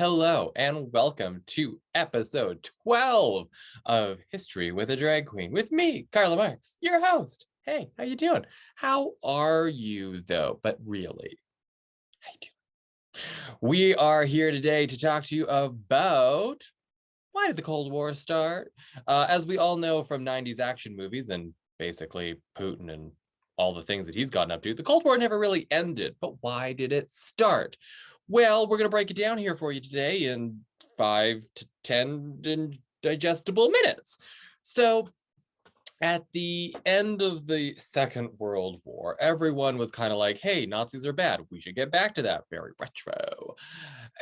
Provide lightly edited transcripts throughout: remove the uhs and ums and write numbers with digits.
Hello and welcome to episode 12 of History with a Drag Queen with me, Carla Marks, your host. Hey, how you doing? How are you though? But really, how you doing? We are here today to talk to you about why did the Cold War start? As we all know from 90s action movies and basically Putin and all the things that he's gotten up to, the Cold War never really ended. But why did it start? Well, we're going to break it down here for you today in 5 to 10 digestible minutes. So, at the end of the Second World War, everyone was kind of like, hey, Nazis are bad. We should get back to that. Very retro.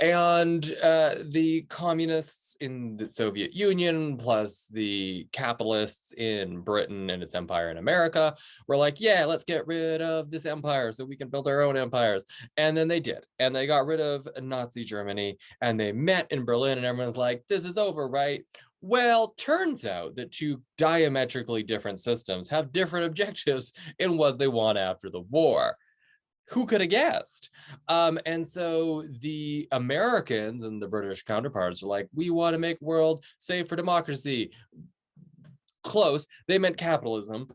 And the communists in the Soviet Union, plus the capitalists in Britain and its empire in America, were like, yeah, let's get rid of this empire so we can build our own empires. And then they did. And they got rid of Nazi Germany. And they met in Berlin. And everyone's like, this is over, right? Well, turns out that two diametrically different systems have different objectives in what they want after the war. Who could have guessed? And so the Americans and the British counterparts are like, we want to make world safe for democracy. Close. They meant capitalism.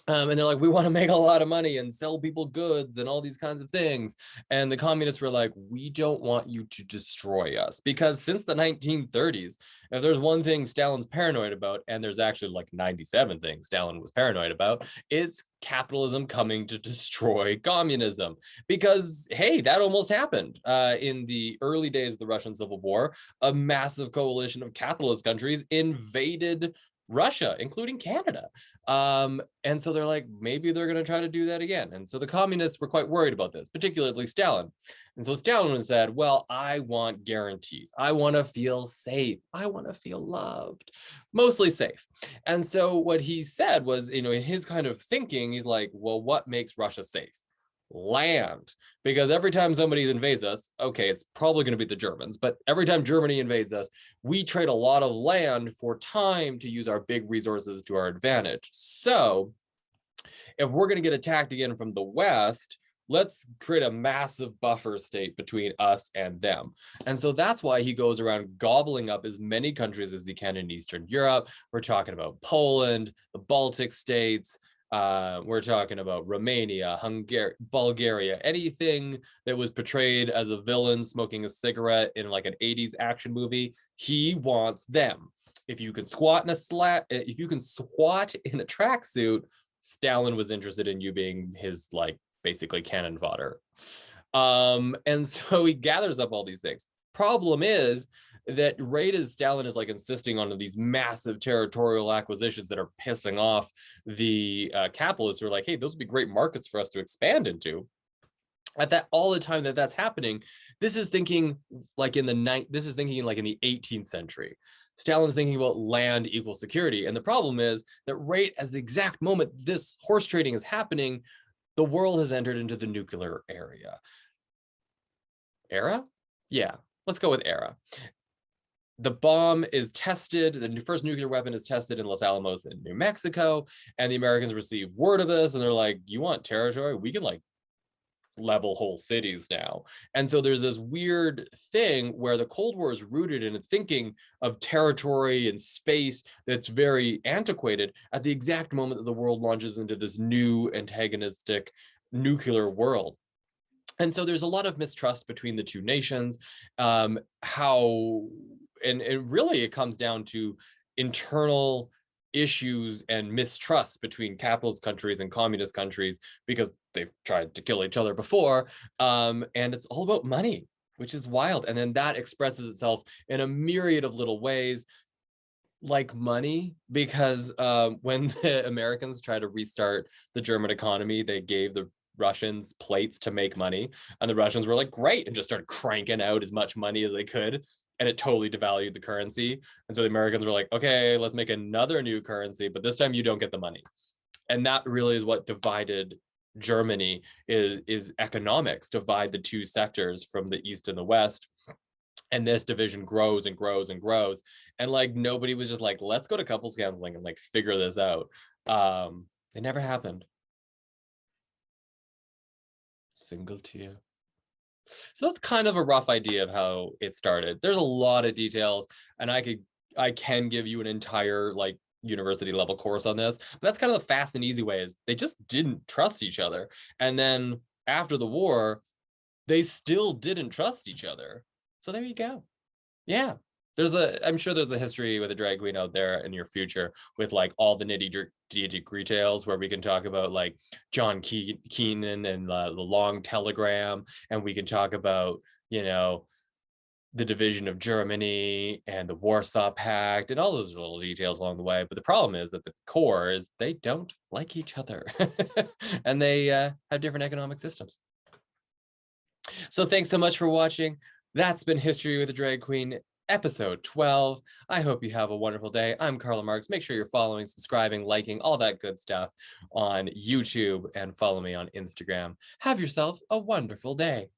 And they're like, we want to make a lot of money and sell people goods and all these kinds of things. And the communists were like, we don't want you to destroy us. Because since the 1930s, if there's one thing Stalin's paranoid about, and there's actually like 97 things Stalin was paranoid about, it's capitalism coming to destroy communism. Because, hey, that almost happened. In the early days of the Russian Civil War, a massive coalition of capitalist countries invaded Russia, including Canada. And so they're like, maybe they're going to try to do that again. And so the communists were quite worried about this, particularly Stalin. And so Stalin said, well, I want guarantees. I want to feel safe. I want to feel loved, mostly safe. And so what he said was, in his kind of thinking, he's like, well, what makes Russia safe? Land. Because every time somebody invades us, okay, it's probably going to be the Germans, but every time Germany invades us, we trade a lot of land for time to use our big resources to our advantage. So if we're going to get attacked again from the West, let's create a massive buffer state between us and them. And so that's why he goes around gobbling up as many countries as he can in Eastern Europe. We're talking about Poland, the Baltic states, we're talking about Romania, Hungary, Bulgaria, anything that was portrayed as a villain smoking a cigarette in like an 80s action movie. He wants them. If you can squat in a tracksuit, Stalin was interested in you being his like basically cannon fodder. And so he gathers up all these things. Problem is that right as Stalin is like insisting on these massive territorial acquisitions that are pissing off the capitalists who are like, hey, those would be great markets for us to expand into. At that, all the time that that's happening, this is thinking like in the 18th century. Stalin's thinking about land equals security. And the problem is that right as the exact moment this horse trading is happening, the world has entered into the nuclear era. Yeah, let's go with era. The bomb is tested. The first nuclear weapon is tested in Los Alamos in New Mexico. And the Americans receive word of this. And they're like, you want territory? We can like level whole cities now. And so there's this weird thing where the Cold War is rooted in thinking of territory and space that's very antiquated at the exact moment that the world launches into this new antagonistic nuclear world. And so there's a lot of mistrust between the two nations. Really it comes down to internal issues and mistrust between capitalist countries and communist countries because they've tried to kill each other before. And it's all about money, which is wild. And then that expresses itself in a myriad of little ways, like money, because when the Americans tried to restart the German economy, they gave the Russians plates to make money, and the Russians were like, great, and just started cranking out as much money as they could, and it totally devalued the currency. And so the Americans were like, okay, let's make another new currency, but this time you don't get the money. And that really is what divided Germany, is economics, divide the two sectors from the East and the West. And this division grows and grows and grows. And like nobody was just like, let's go to couples counseling and like figure this out. It never happened. Single tear. So that's kind of a rough idea of how it started. There's a lot of details, and I can give you an entire like university level course on this, but that's kind of the fast and easy way. Is they just didn't trust each other, and then after the war they still didn't trust each other. So there you go. Yeah. I'm sure there's a history with a drag queen out there in your future with like all the nitty gritty details where we can talk about like John Keenan and the long telegram. And we can talk about, the division of Germany and the Warsaw Pact and all those little details along the way. But the problem is that the core is they don't like each other and they have different economic systems. So thanks so much for watching. That's been History with a Drag Queen, episode 12. I hope you have a wonderful day. I'm Carla Marks. Make sure you're following, subscribing, liking, all that good stuff on YouTube, and follow me on Instagram. Have yourself a wonderful day.